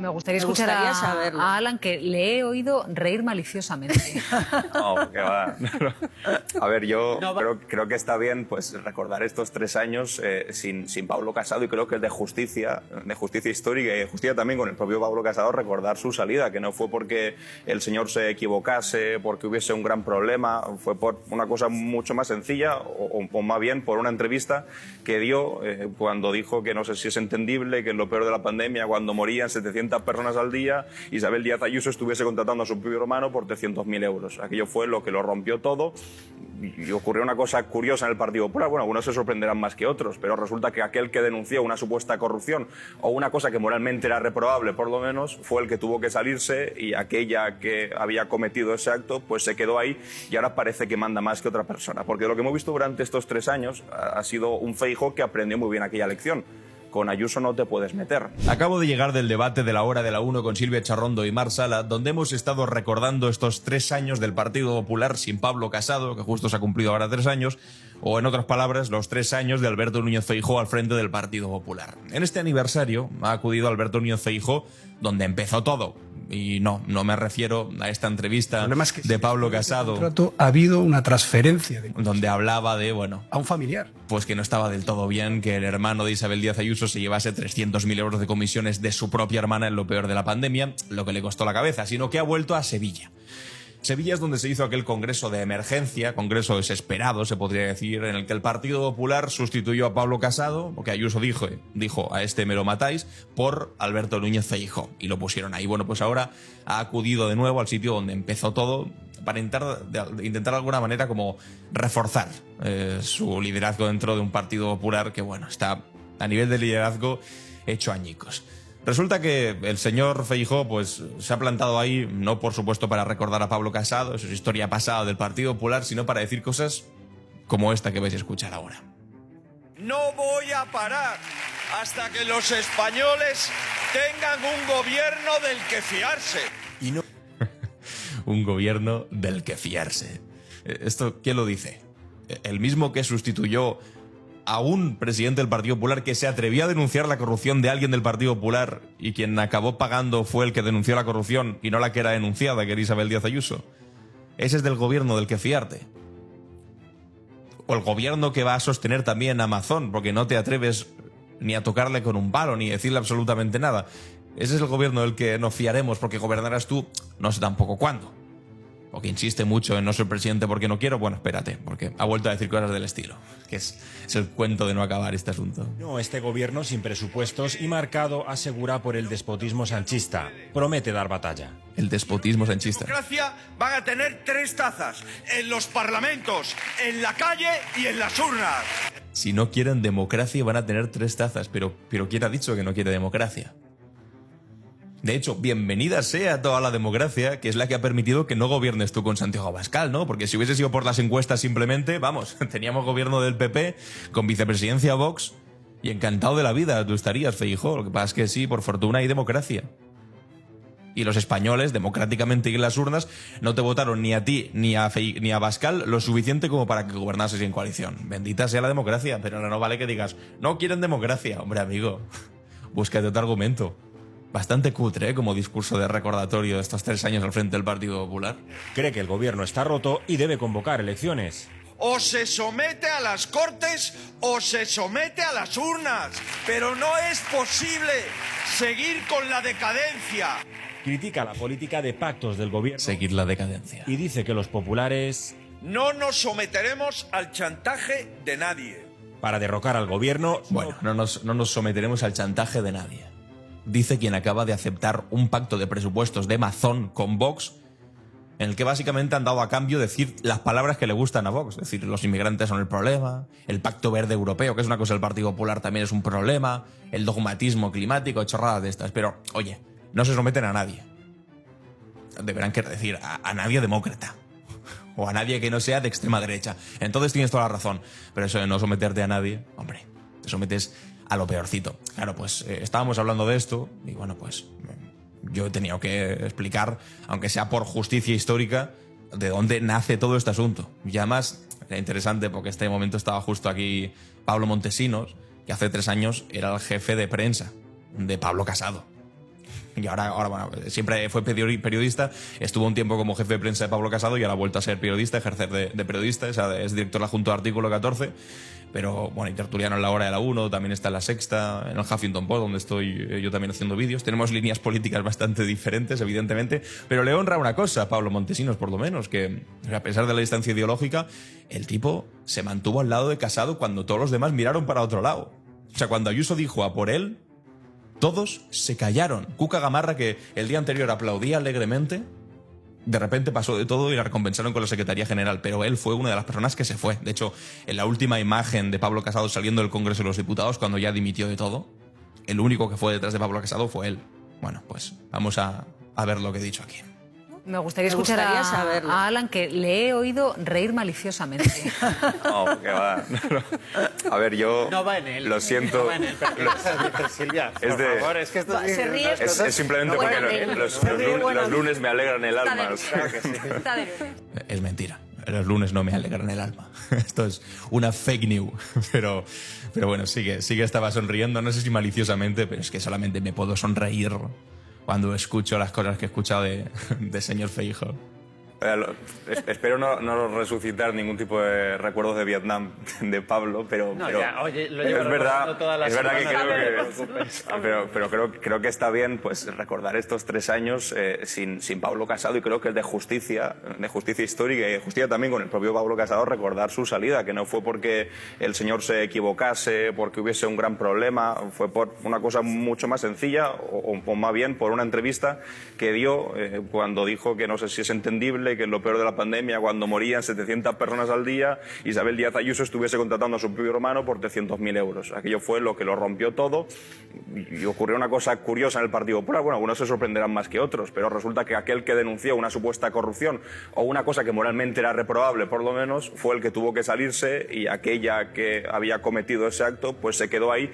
Me gustaría escuchar a Alan, que le he oído reír maliciosamente. No, que va. A ver, yo creo que está bien pues recordar estos 3 años sin Pablo Casado, y creo que es de justicia histórica y de justicia también con el propio Pablo Casado recordar su salida, que no fue porque el señor se equivocase, porque hubiese un gran problema, fue por una cosa mucho más sencilla o más bien por una entrevista que dio cuando dijo que no sé si es entendible que en lo peor de la pandemia, cuando morían 700 personas al día, Isabel Díaz Ayuso estuviese contratando a su propio hermano por 300.000 euros. Aquello fue lo que lo rompió todo y ocurrió una cosa curiosa en el Partido Popular. Bueno, algunos se sorprenderán más que otros, pero resulta que aquel que denunció una supuesta corrupción o una cosa que moralmente era reprobable, por lo menos, fue el que tuvo que salirse, y aquella que había cometido ese acto pues se quedó ahí y ahora parece que manda más que otra persona. Porque lo que hemos visto durante estos 3 años ha sido un Feijóo que aprendió muy bien aquella lección. Con Ayuso no te puedes meter. Acabo de llegar del debate de la hora de la 1 con Silvia Charrondo y Mar Sala, donde hemos estado recordando estos 3 años del Partido Popular sin Pablo Casado, que justo se ha cumplido ahora 3 años, o en otras palabras, los 3 años de Alberto Núñez Feijóo al frente del Partido Popular. En este aniversario ha acudido Alberto Núñez Feijóo, donde empezó todo. Y no me refiero a esta entrevista de Pablo Casado. Ha habido una transferencia. Donde hablaba de, a un familiar. Pues que no estaba del todo bien que el hermano de Isabel Díaz Ayuso se llevase 300.000 euros de comisiones de su propia hermana en lo peor de la pandemia, lo que le costó la cabeza, sino que ha vuelto a Sevilla. Sevilla es donde se hizo aquel congreso de emergencia, congreso desesperado, se podría decir, en el que el Partido Popular sustituyó a Pablo Casado, porque Ayuso dijo a este me lo matáis, por Alberto Núñez Feijóo, y lo pusieron ahí. Bueno, pues ahora ha acudido de nuevo al sitio donde empezó todo, para intentar de alguna manera como reforzar su liderazgo dentro de un Partido Popular que, bueno, está a nivel de liderazgo hecho añicos. Resulta que el señor Feijóo pues se ha plantado ahí, no por supuesto para recordar a Pablo Casado, eso es historia pasada del Partido Popular, sino para decir cosas como esta que vais a escuchar ahora. No voy a parar hasta que los españoles tengan un gobierno del que fiarse. Y no un gobierno del que fiarse. ¿Esto quién lo dice? El mismo que sustituyó a un presidente del Partido Popular que se atrevió a denunciar la corrupción de alguien del Partido Popular y quien acabó pagando fue el que denunció la corrupción y no la que era denunciada, que era Isabel Díaz Ayuso. Ese es del gobierno del que fiarte. O el gobierno que va a sostener también a Amazon, porque no te atreves ni a tocarle con un palo ni decirle absolutamente nada. Ese es el gobierno del que nos fiaremos, porque gobernarás tú no sé tampoco cuándo. O que insiste mucho en no ser presidente porque no quiero, bueno, espérate, porque ha vuelto a decir cosas del estilo, que es el cuento de no acabar este asunto. No, este gobierno sin presupuestos y marcado, asegura, por el despotismo sanchista. Promete dar batalla. El despotismo sanchista. En la democracia van a tener 3 tazas, en los parlamentos, en la calle y en las urnas. Si no quieren democracia van a tener 3 tazas, pero ¿quién ha dicho que no quiere democracia? De hecho, bienvenida sea toda la democracia, que es la que ha permitido que no gobiernes tú con Santiago Abascal, ¿no? Porque si hubiese sido por las encuestas simplemente, vamos, teníamos gobierno del PP, con vicepresidencia Vox, y encantado de la vida, tú estarías, Feijóo. Lo que pasa es que sí, por fortuna hay democracia. Y los españoles, democráticamente y en las urnas, no te votaron ni a ti ni a Abascal lo suficiente como para que gobernases en coalición. Bendita sea la democracia, pero no vale que digas, no quieren democracia. Hombre, amigo, búscate otro argumento. Bastante cutre, como discurso de recordatorio de estos 3 años al frente del Partido Popular. Cree que el gobierno está roto y debe convocar elecciones. O se somete a las Cortes o se somete a las urnas. Pero no es posible seguir con la decadencia. Critica la política de pactos del gobierno. Seguir la decadencia. Y dice que los populares... No nos someteremos al chantaje de nadie. Para derrocar al gobierno... Bueno, no nos someteremos al chantaje de nadie. Dice quien acaba de aceptar un pacto de presupuestos de Amazon con Vox, en el que básicamente han dado a cambio decir las palabras que le gustan a Vox. Es decir, los inmigrantes son el problema, el Pacto Verde Europeo, que es una cosa del Partido Popular, también es un problema, el dogmatismo climático, chorradas de estas. Pero, oye, no se someten a nadie. Deberán querer decir a nadie demócrata. O a nadie que no sea de extrema derecha. Entonces tienes toda la razón. Pero eso de no someterte a nadie, hombre, te sometes a lo peorcito. Claro, pues estábamos hablando de esto y bueno, pues yo he tenido que explicar, aunque sea por justicia histórica, de dónde nace todo este asunto. Y además, era interesante porque en este momento estaba justo aquí Pablo Montesinos, que hace 3 años era el jefe de prensa de Pablo Casado. Y ahora bueno, siempre fue periodista, estuvo un tiempo como jefe de prensa de Pablo Casado y ahora ha vuelto a ser periodista, ejercer de periodista, es director adjunto de Artículo 14, pero bueno, y tertuliano en La Hora de la 1, también está en La Sexta, en el Huffington Post, donde estoy yo también haciendo vídeos. Tenemos líneas políticas bastante diferentes, evidentemente, pero le honra una cosa a Pablo Montesinos, por lo menos, que a pesar de la distancia ideológica, el tipo se mantuvo al lado de Casado cuando todos los demás miraron para otro lado. O sea, cuando Ayuso dijo a por él, todos se callaron. Cuca Gamarra, que el día anterior aplaudía alegremente, de repente pasó de todo y la recompensaron con la Secretaría General, pero él fue una de las personas que se fue. De hecho, en la última imagen de Pablo Casado saliendo del Congreso de los Diputados, cuando ya dimitió de todo, el único que fue detrás de Pablo Casado fue él. Bueno, pues vamos a ver lo que he dicho aquí. Me gustaría escuchar a Alan, que le he oído reír maliciosamente. No, que va. A ver, yo No va en él. lo siento. No va en él. ¿Pero qué vas a decir, Silvia? Es Por de- favor, es que esto Se ríe. Es simplemente No, porque bueno, los lunes me alegran el alma. Está de lunes. Es mentira. Los lunes no me alegran el alma. Esto es una fake news. Pero bueno, sí que estaba sonriendo. No sé si maliciosamente, pero es que solamente me puedo sonreír cuando escucho las cosas que he escuchado de señor Feijóo. Espero no resucitar ningún tipo de recuerdos de Vietnam de Pablo, pero ya, oye, lo pero llevo es verdad, recordando todas las es verdad que semanas. creo que está bien pues recordar estos 3 años sin Pablo Casado, y creo que es de justicia histórica y de justicia también con el propio Pablo Casado recordar su salida, que no fue porque el señor se equivocase, porque hubiese un gran problema, fue por una cosa mucho más sencilla o más bien por una entrevista que dio cuando dijo que no sé si es entendible que en lo peor de la pandemia, cuando morían 700 personas al día, Isabel Díaz Ayuso estuviese contratando a su propio hermano por 300.000 euros. Aquello fue lo que lo rompió todo, y ocurrió una cosa curiosa en el Partido Popular. Bueno, algunos se sorprenderán más que otros, pero resulta que aquel que denunció una supuesta corrupción o una cosa que moralmente era reprobable, por lo menos, fue el que tuvo que salirse, y aquella que había cometido ese acto pues se quedó ahí.